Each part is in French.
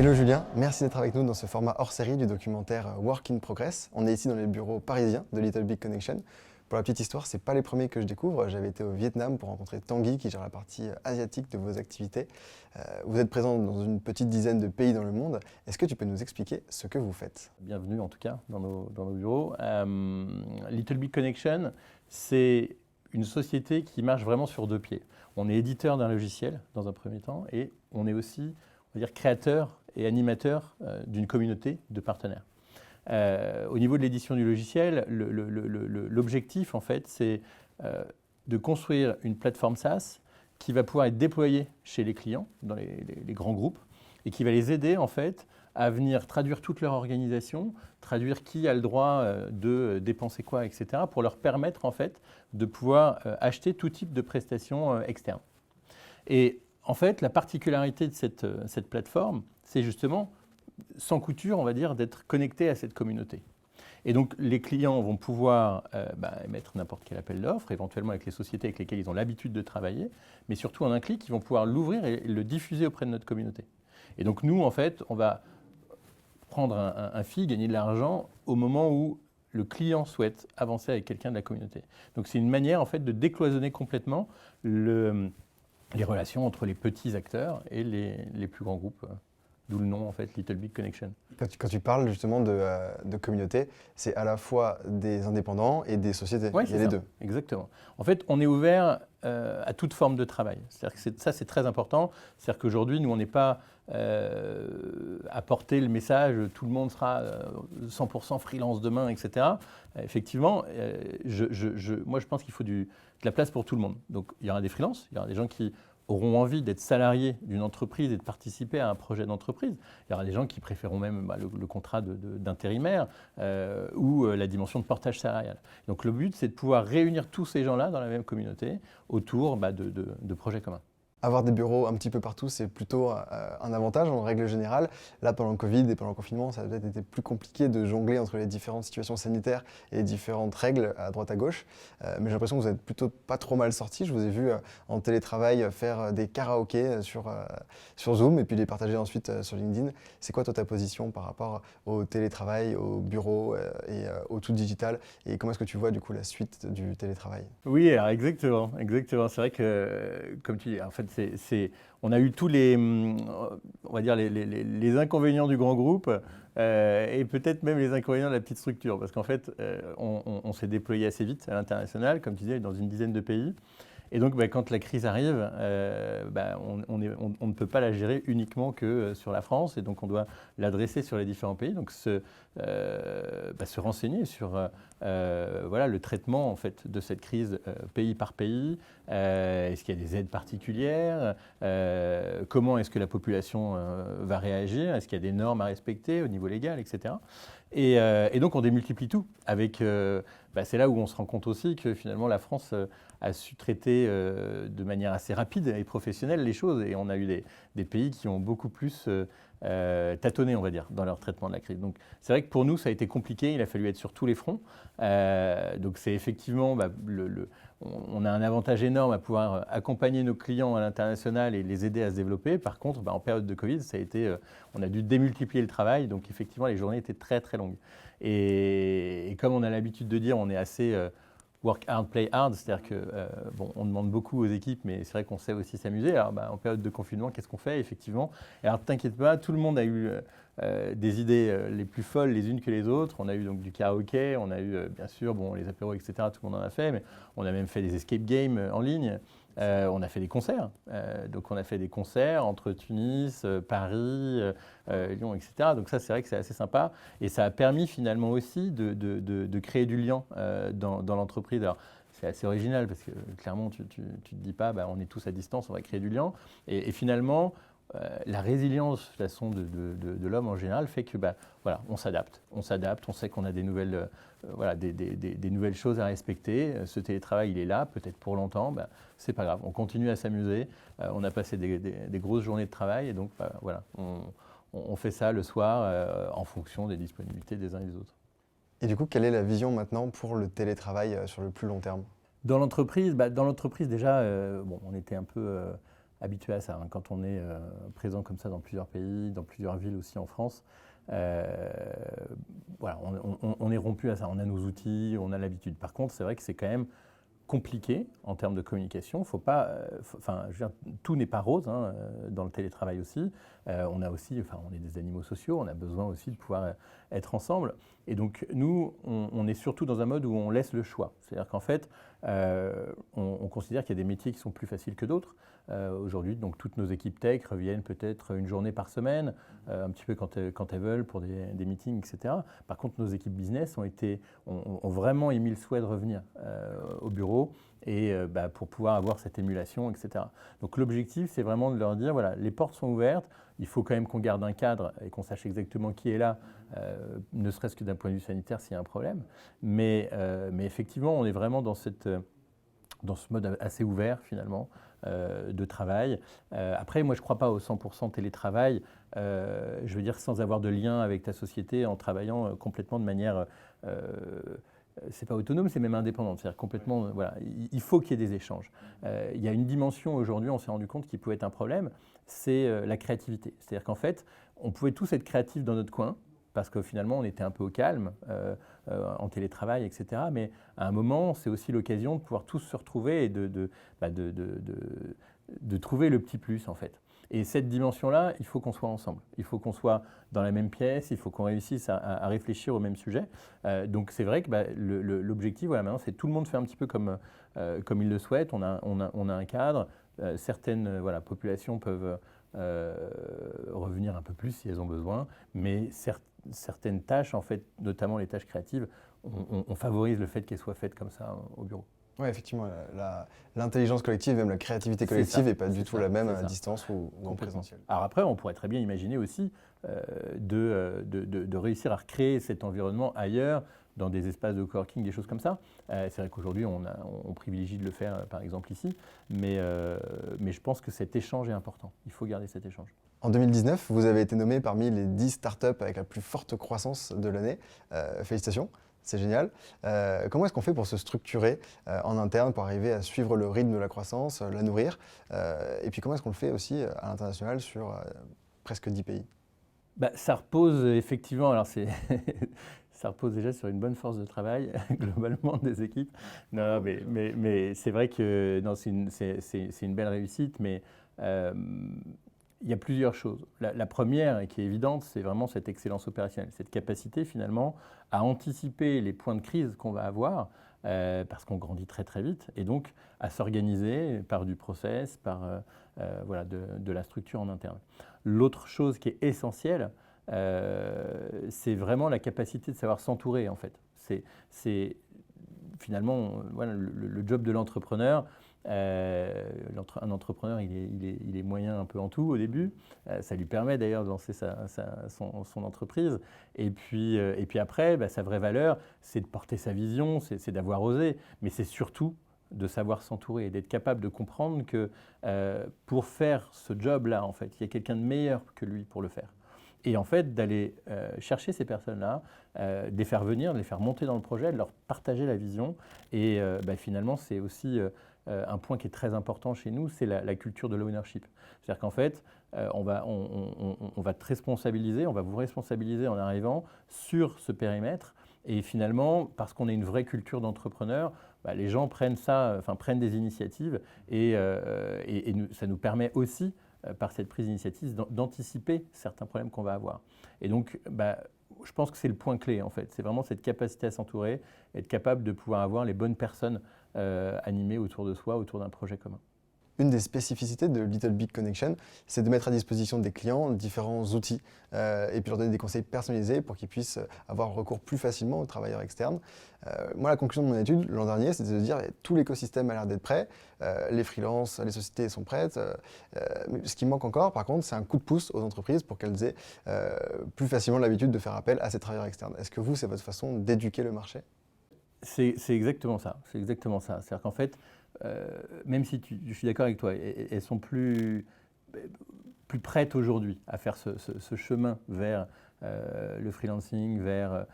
Hello Julien, merci d'être avec nous dans ce format hors série du documentaire Work in Progress. On est ici dans les bureaux parisiens de Little Big Connection. Pour la petite histoire, ce n'est pas les premiers que je découvre. J'avais été au Vietnam pour rencontrer Tanguy qui gère la partie asiatique de vos activités. Vous êtes présent dans une petite dizaine de pays dans le monde. Est-ce que tu peux nous expliquer ce que vous faites? Bienvenue en tout cas dans nos bureaux. Little Big Connection, c'est une société qui marche vraiment sur deux pieds. On est éditeur d'un logiciel dans un premier temps et on est aussi, on va dire, créateur et animateur d'une communauté de partenaires. Au niveau de l'édition du logiciel, l'objectif en fait, c'est de construire une plateforme SaaS qui va pouvoir être déployée chez les clients, dans les grands groupes, et qui va les aider en fait à venir traduire toute leur organisation, traduire qui a le droit de dépenser quoi, etc., pour leur permettre en fait de pouvoir acheter tout type de prestations externes. Et en fait, la particularité de cette plateforme, c'est justement, sans couture, on va dire, d'être connecté à cette communauté. Et donc, les clients vont pouvoir émettre n'importe quel appel d'offres, éventuellement avec les sociétés avec lesquelles ils ont l'habitude de travailler, mais surtout en un clic, ils vont pouvoir l'ouvrir et le diffuser auprès de notre communauté. Et donc, nous, en fait, on va prendre un fee, gagner de l'argent au moment où le client souhaite avancer avec quelqu'un de la communauté. Donc, c'est une manière, en fait, de décloisonner complètement les relations entre les petits acteurs et les plus grands groupes, d'où le nom en fait Little Big Connection. Quand tu parles justement de communauté, c'est à la fois des indépendants et des sociétés, Oui, il y a les deux. Exactement. En fait, on est ouvert à toute forme de travail. C'est-à-dire que ça, c'est très important. C'est-à-dire qu'aujourd'hui, nous, on n'est pas à porter le message « tout le monde sera 100% freelance demain », etc. Effectivement, moi, je pense qu'il faut de la place pour tout le monde. Donc, il y aura des freelances, il y aura des gens qui auront envie d'être salariés d'une entreprise et de participer à un projet d'entreprise. Il y aura des gens qui préféreront même le contrat d'intérimaire ou la dimension de portage salarial. Donc le but, c'est de pouvoir réunir tous ces gens-là dans la même communauté autour de projets communs. Avoir des bureaux un petit peu partout, c'est plutôt un avantage en règle générale. Là, pendant le Covid et pendant le confinement, ça a peut-être été plus compliqué de jongler entre les différentes situations sanitaires et les différentes règles à droite à gauche. Mais j'ai l'impression que vous êtes plutôt pas trop mal sortis. Je vous ai vu en télétravail faire des karaokés sur Zoom et puis les partager ensuite sur LinkedIn. C'est quoi toi ta position par rapport au télétravail, au bureau et au tout digital? Et comment est-ce que tu vois du coup la suite du télétravail? Oui, alors exactement. C'est vrai que, comme tu dis, en fait, on a eu tous on va dire les inconvénients du grand groupe et peut-être même les inconvénients de la petite structure. Parce qu'en fait, on s'est déployé assez vite à l'international, comme tu disais, dans une dizaine de pays. Et donc, quand la crise arrive, on ne peut pas la gérer uniquement que sur la France. Et donc, on doit l'adresser sur les différents pays. Donc, se renseigner sur le traitement en fait, de cette crise pays par pays. Est-ce qu'il y a des aides particulières? Comment est-ce que la population va réagir? Est-ce qu'il y a des normes à respecter au niveau légal, etc. Et donc, on démultiplie tout. C'est là où on se rend compte aussi que finalement, la France a su traiter de manière assez rapide et professionnelle les choses. Et on a eu des pays qui ont beaucoup plus tâtonné, on va dire, dans leur traitement de la crise. Donc, c'est vrai que pour nous, ça a été compliqué. Il a fallu être sur tous les fronts. Donc, c'est effectivement, on a un avantage énorme à pouvoir accompagner nos clients à l'international et les aider à se développer. Par contre, en période de Covid, on a dû démultiplier le travail. Donc, effectivement, les journées étaient très, très longues. Et comme on a l'habitude de dire, on est assez work hard, play hard, c'est-à-dire on demande beaucoup aux équipes, mais c'est vrai qu'on sait aussi s'amuser. Alors, en période de confinement, qu'est-ce qu'on fait, effectivement? Alors, t'inquiète pas, tout le monde a eu des idées les plus folles les unes que les autres. On a eu donc du karaoké, on a eu bien sûr les apéros, etc. Tout le monde en a fait, mais on a même fait des escape games en ligne. On a fait des concerts. Donc, on a fait des concerts entre Tunis, Paris, Lyon, etc. Donc, ça, c'est vrai que c'est assez sympa. Et ça a permis finalement aussi de créer du lien dans l'entreprise. Alors, c'est assez original parce que clairement, tu ne te dis pas, on est tous à distance, on va créer du lien. Et finalement, la résilience de toute façon de l'homme en général fait que on s'adapte, on sait qu'on a des nouvelles, des nouvelles choses à respecter. Ce télétravail, il est là, peut-être pour longtemps, c'est pas grave, on continue à s'amuser. On a passé des grosses journées de travail et donc on fait ça le soir en fonction des disponibilités des uns et des autres. Et du coup, quelle est la vision maintenant pour le télétravail sur le plus long terme? Dans l'entreprise déjà, on était un peu habitué à ça, hein. Quand on est présent comme ça dans plusieurs pays, dans plusieurs villes aussi en France, voilà, on est rompu à ça. On a nos outils, on a l'habitude. Par contre, c'est vrai que c'est quand même compliqué en termes de communication. Faut pas, enfin, je veux dire, tout n'est pas rose, hein, dans le télétravail aussi. On a aussi, enfin, on est des animaux sociaux, on a besoin aussi de pouvoir être ensemble. Et donc nous, on est surtout dans un mode où on laisse le choix. C'est-à-dire qu'en fait, on considère qu'il y a des métiers qui sont plus faciles que d'autres. Aujourd'hui, donc toutes nos équipes tech reviennent peut-être une journée par semaine, un petit peu quand elles veulent pour des meetings, etc. Par contre, nos équipes business ont vraiment émis le souhait de revenir au bureau et pour pouvoir avoir cette émulation, etc. Donc l'objectif, c'est vraiment de leur dire, voilà, les portes sont ouvertes, il faut quand même qu'on garde un cadre et qu'on sache exactement qui est là, ne serait-ce que d'un point de vue sanitaire s'il y a un problème. Mais effectivement, on est vraiment dans ce mode assez ouvert finalement de travail. Après, moi je ne crois pas au 100% télétravail, je veux dire sans avoir de lien avec ta société, en travaillant complètement de manière, c'est pas autonome, c'est même indépendante, c'est-à-dire complètement, voilà, il faut qu'il y ait des échanges. Il y a une dimension aujourd'hui, on s'est rendu compte qui pouvait être un problème, c'est la créativité. C'est-à-dire qu'en fait, on pouvait tous être créatifs dans notre coin, parce que finalement on était un peu au calme en télétravail, etc. Mais à un moment, c'est aussi l'occasion de pouvoir tous se retrouver et de trouver le petit plus en fait. Et cette dimension-là, il faut qu'on soit ensemble. Il faut qu'on soit dans la même pièce, il faut qu'on réussisse à réfléchir au même sujet. Donc c'est vrai que l'objectif, voilà, maintenant, c'est tout le monde fait un petit peu comme il le souhaite. On a un cadre. Certaines populations peuvent revenir un peu plus si elles ont besoin, mais certaines tâches, en fait, notamment les tâches créatives, on favorise le fait qu'elles soient faites comme ça au bureau. Oui, effectivement, l'intelligence collective, même la créativité collective n'est pas du tout la même à distance ou en présentiel. Alors après, on pourrait très bien imaginer aussi de réussir à recréer cet environnement ailleurs, dans des espaces de coworking, des choses comme ça. C'est vrai qu'aujourd'hui, on privilégie de le faire, par exemple, ici, mais je pense que cet échange est important. Il faut garder cet échange. En 2019, vous avez été nommé parmi les 10 startups avec la plus forte croissance de l'année. Félicitations. C'est génial. Comment est-ce qu'on fait pour se structurer en interne, pour arriver à suivre le rythme de la croissance, la nourrir et puis comment est-ce qu'on le fait aussi à l'international sur presque 10 pays? Ça repose effectivement, alors ça repose déjà sur une bonne force de travail globalement des équipes. Non, mais c'est vrai que non, c'est une belle réussite, mais il y a plusieurs choses. La première, et qui est évidente, c'est vraiment cette excellence opérationnelle, cette capacité finalement à anticiper les points de crise qu'on va avoir, parce qu'on grandit très très vite, et donc à s'organiser par du process, par de la structure en interne. L'autre chose qui est essentielle, c'est vraiment la capacité de savoir s'entourer en fait. C'est finalement le job de l'entrepreneur. Un entrepreneur, il est moyen un peu en tout au début. Ça lui permet d'ailleurs de lancer son entreprise. Et puis après, sa vraie valeur, c'est de porter sa vision, c'est d'avoir osé. Mais c'est surtout de savoir s'entourer et d'être capable de comprendre que pour faire ce job-là, en fait, il y a quelqu'un de meilleur que lui pour le faire. Et en fait, d'aller chercher ces personnes-là, de les faire venir, de les faire monter dans le projet, de leur partager la vision. Et finalement, c'est aussi un point qui est très important chez nous, c'est la culture de l'ownership. C'est-à-dire qu'en fait, on va te responsabiliser, on va vous responsabiliser en arrivant sur ce périmètre. Et finalement, parce qu'on a une vraie culture d'entrepreneur, les gens prennent des initiatives et ça nous permet aussi, par cette prise d'initiative, d'anticiper certains problèmes qu'on va avoir. Et donc, je pense que c'est le point clé en fait. C'est vraiment cette capacité à s'entourer, être capable de pouvoir avoir les bonnes personnes animées autour de soi, autour d'un projet commun. Une des spécificités de Little Big Connection, c'est de mettre à disposition des clients différents outils et puis leur donner des conseils personnalisés pour qu'ils puissent avoir recours plus facilement aux travailleurs externes. Moi, la conclusion de mon étude l'an dernier, c'était de dire que tout l'écosystème a l'air d'être prêt, les freelances, les sociétés sont prêtes. Mais ce qui manque encore, par contre, c'est un coup de pouce aux entreprises pour qu'elles aient plus facilement l'habitude de faire appel à ces travailleurs externes. Est-ce que vous, c'est votre façon d'éduquer le marché ? C'est exactement ça. C'est exactement ça. C'est-à-dire qu'en fait, même si je suis d'accord avec toi, elles sont plus prêtes aujourd'hui à faire ce chemin vers le freelancing, vers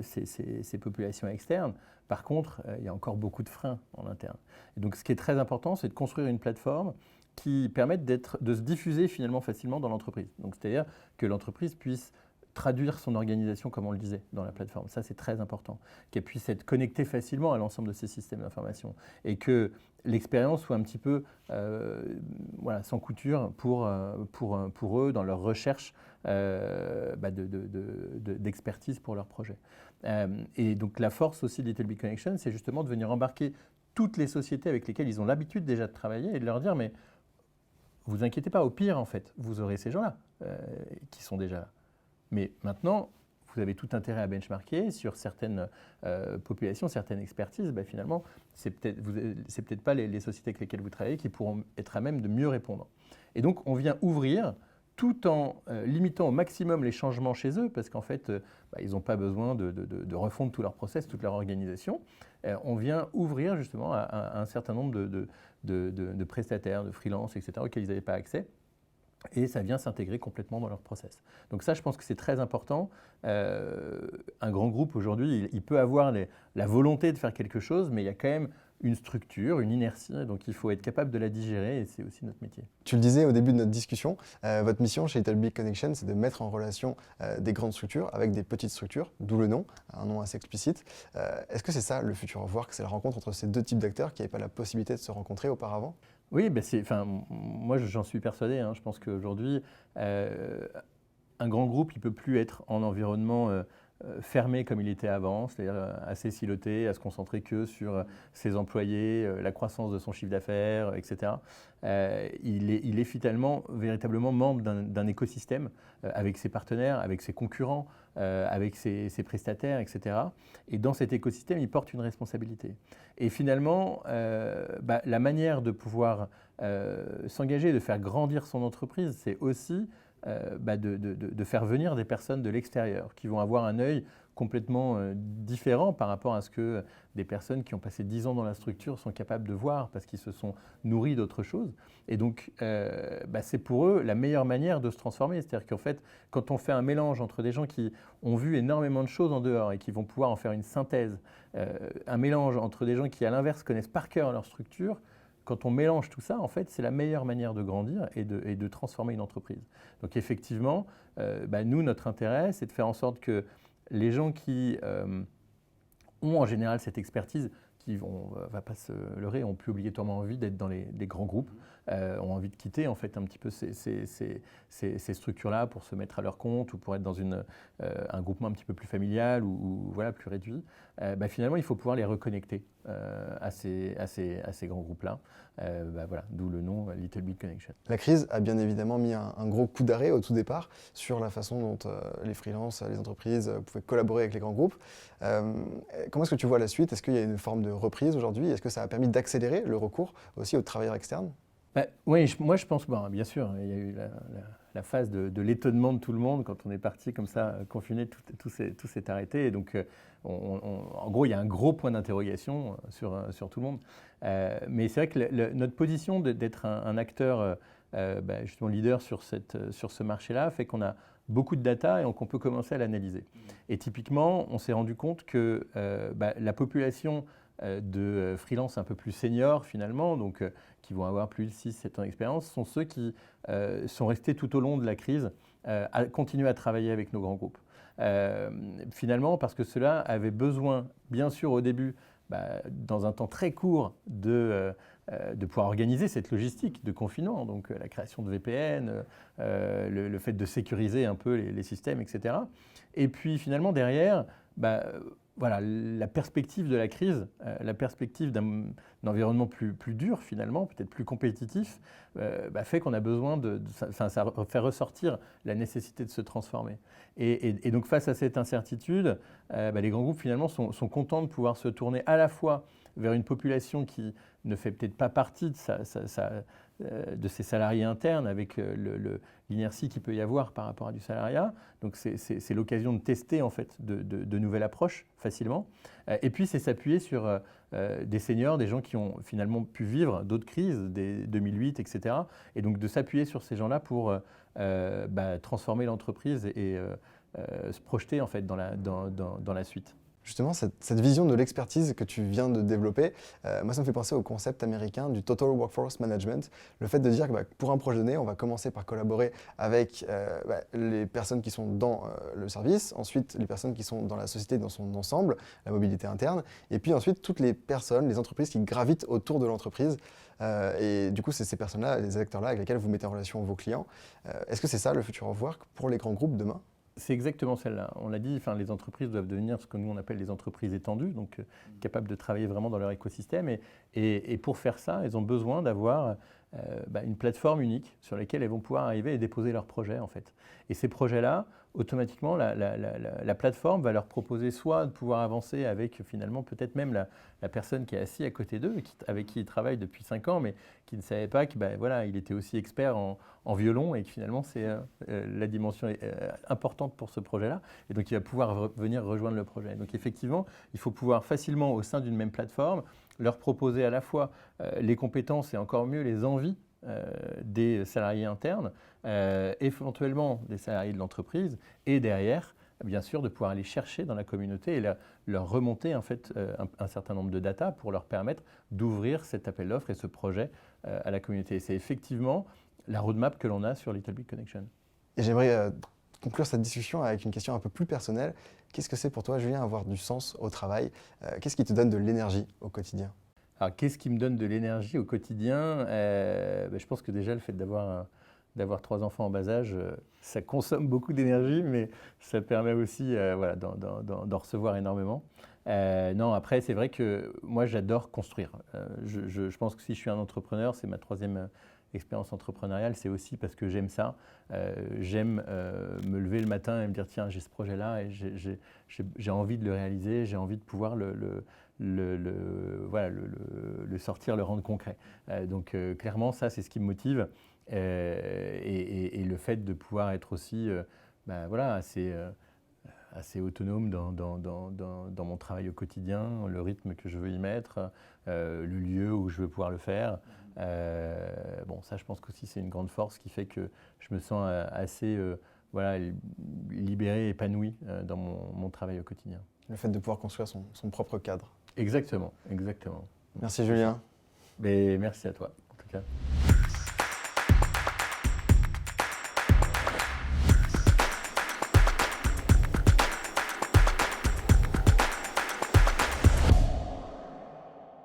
ces populations externes. Par contre, il y a encore beaucoup de freins en interne. Et donc, ce qui est très important, c'est de construire une plateforme qui permettent de se diffuser finalement facilement dans l'entreprise. Donc, c'est-à-dire que l'entreprise puisse traduire son organisation, comme on le disait, dans la plateforme. Ça, c'est très important. Qu'elle puisse être connectée facilement à l'ensemble de ces systèmes d'information et que l'expérience soit un petit peu sans couture pour eux dans leur recherche d'expertise pour leur projet. Et donc, la force aussi de Little Big Connection, c'est justement de venir embarquer toutes les sociétés avec lesquelles ils ont l'habitude déjà de travailler et de leur dire, mais vous inquiétez pas, au pire, en fait, vous aurez ces gens-là qui sont déjà là. Mais maintenant, vous avez tout intérêt à benchmarker sur certaines populations, certaines expertises. Finalement, c'est peut-être pas les sociétés avec lesquelles vous travaillez qui pourront être à même de mieux répondre. Et donc, on vient ouvrir tout en limitant au maximum les changements chez eux, parce qu'en fait, ils n'ont pas besoin de refondre tout leur process, toute leur organisation. On vient ouvrir justement à un certain nombre de prestataires, de freelance, etc., auxquels ils n'avaient pas accès. Et ça vient s'intégrer complètement dans leur process. Donc ça, je pense que c'est très important. Un grand groupe, aujourd'hui, il peut avoir la volonté de faire quelque chose, mais il y a quand même une structure, une inertie, donc il faut être capable de la digérer, et c'est aussi notre métier. Tu le disais au début de notre discussion, votre mission chez Little Big Connection, c'est de mettre en relation des grandes structures avec des petites structures, d'où le nom, un nom assez explicite. Est-ce que c'est ça le futur of work, c'est la rencontre entre ces deux types d'acteurs qui n'avaient pas la possibilité de se rencontrer auparavant? Oui, moi j'en suis persuadé. Je pense qu'aujourd'hui, un grand groupe, il ne peut plus être en environnement fermé comme il était avant, c'est-à-dire assez siloté, à se concentrer que sur ses employés, la croissance de son chiffre d'affaires, etc. Il est finalement véritablement membre d'un écosystème avec ses partenaires, avec ses concurrents, avec ses prestataires, etc. Et dans cet écosystème, il porte une responsabilité. Et finalement, la manière de pouvoir s'engager, de faire grandir son entreprise, c'est aussi de faire venir des personnes de l'extérieur qui vont avoir un œil complètement différent par rapport à ce que des personnes qui ont passé 10 ans dans la structure sont capables de voir parce qu'ils se sont nourris d'autre chose. Et donc, c'est pour eux la meilleure manière de se transformer. C'est-à-dire qu'en fait, quand on fait un mélange entre des gens qui ont vu énormément de choses en dehors et qui vont pouvoir en faire une synthèse, un mélange entre des gens qui, à l'inverse, connaissent par cœur leur structure, quand on mélange tout ça, en fait, c'est la meilleure manière de grandir et de transformer une entreprise. Donc effectivement, nous, notre intérêt, c'est de faire en sorte que les gens qui ont en général cette expertise, qui on ne va pas se leurrer, ont plus obligatoirement envie d'être dans les grands groupes, ont envie de quitter en fait un petit peu ces structures-là pour se mettre à leur compte ou pour être dans un groupement un petit peu plus familial ou voilà, plus réduit. Finalement, il faut pouvoir les reconnecter à ces grands groupes-là. D'où le nom Little Big Connection. La crise a bien évidemment mis un gros coup d'arrêt au tout départ sur la façon dont les freelances, les entreprises pouvaient collaborer avec les grands groupes. Comment est-ce que tu vois la suite? Est-ce qu'il y a une forme de reprise aujourd'hui? Est-ce que ça a permis d'accélérer le recours aussi aux travailleurs externes? Oui, moi je pense, bien sûr, il y a eu la phase de l'étonnement de tout le monde quand on est parti comme ça, confiné, tout s'est arrêté. Et donc, en gros, il y a un gros point d'interrogation sur tout le monde. Mais c'est vrai que notre position d'être un acteur justement leader sur ce marché-là fait qu'on a beaucoup de data et qu'on peut commencer à l'analyser. Et typiquement, on s'est rendu compte que la population de freelance un peu plus seniors finalement, donc qui vont avoir plus de 6-7 ans d'expérience, sont ceux qui sont restés tout au long de la crise à continuer à travailler avec nos grands groupes. Finalement, parce que ceux-là avaient besoin, bien sûr au début, dans un temps très court, de pouvoir organiser cette logistique de confinement, donc la création de VPN, le fait de sécuriser un peu les systèmes, etc. Et puis finalement, derrière, la perspective de la crise, la perspective d'un environnement plus dur finalement, peut-être plus compétitif, fait qu'on a besoin ça fait ressortir la nécessité de se transformer. Et donc face à cette incertitude, les grands groupes finalement sont contents de pouvoir se tourner à la fois vers une population qui ne fait peut-être pas partie de ses salariés internes avec l'inertie qu'il peut y avoir par rapport à du salariat. Donc c'est l'occasion de tester en fait de nouvelles approches facilement. Et puis c'est s'appuyer sur des seniors, des gens qui ont finalement pu vivre d'autres crises, des 2008, etc. Et donc de s'appuyer sur ces gens-là pour transformer l'entreprise et se projeter en fait dans la suite. Justement, cette vision de l'expertise que tu viens de développer, moi, ça me fait penser au concept américain du Total Workforce Management. Le fait de dire que pour un projet donné, on va commencer par collaborer avec les personnes qui sont dans le service, ensuite les personnes qui sont dans la société dans son ensemble, la mobilité interne, et puis ensuite toutes les personnes, les entreprises qui gravitent autour de l'entreprise. Et du coup, c'est ces personnes-là, les acteurs-là avec lesquels vous mettez en relation vos clients. Est-ce que c'est ça le future of work pour les grands groupes demain? C'est exactement celle-là. On l'a dit, les entreprises doivent devenir ce que nous on appelle les entreprises étendues, donc capables de travailler vraiment dans leur écosystème. Et pour faire ça, elles ont besoin d'avoir une plateforme unique sur laquelle elles vont pouvoir arriver et déposer leurs projets en fait. Et ces projets-là, automatiquement, la plateforme va leur proposer soit de pouvoir avancer avec finalement peut-être même la personne qui est assise à côté d'eux, avec qui ils travaillent depuis 5 ans, mais qui ne savait pas qu'il il était aussi expert en violon et que finalement c'est la dimension importante pour ce projet-là. Et donc il va pouvoir venir rejoindre le projet. Donc effectivement, il faut pouvoir facilement au sein d'une même plateforme leur proposer à la fois les compétences et encore mieux les envies des salariés internes, éventuellement des salariés de l'entreprise, et derrière, bien sûr, de pouvoir aller chercher dans la communauté et leur remonter en fait un certain nombre de data pour leur permettre d'ouvrir cet appel d'offres et ce projet à la communauté. Et c'est effectivement la roadmap que l'on a sur Little Big Connection. Et j'aimerais conclure cette discussion avec une question un peu plus personnelle. Qu'est-ce que c'est pour toi, Julien, avoir du sens au travail? Qu'est-ce qui te donne de l'énergie au quotidien? Alors, qu'est-ce qui me donne de l'énergie au quotidien? Je pense que déjà, le fait d'avoir 3 enfants en bas âge, ça consomme beaucoup d'énergie, mais ça permet aussi d'en recevoir énormément. Non, après, c'est vrai que moi, j'adore construire. Je pense que si je suis un entrepreneur, c'est ma 3e expérience entrepreneuriale, c'est aussi parce que j'aime ça. J'aime me lever le matin et me dire, tiens, j'ai ce projet-là et j'ai envie de le réaliser, j'ai envie de pouvoir le sortir, le rendre concret. Donc clairement, ça, c'est ce qui me motive. Et le fait de pouvoir être aussi assez autonome dans mon travail au quotidien, le rythme que je veux y mettre, le lieu où je veux pouvoir le faire. Ça, je pense qu'aussi, c'est une grande force qui fait que je me sens assez libéré, épanoui dans mon travail au quotidien. Le fait de pouvoir construire son propre cadre. Exactement, exactement. Merci Julien. Mais merci à toi, en tout cas.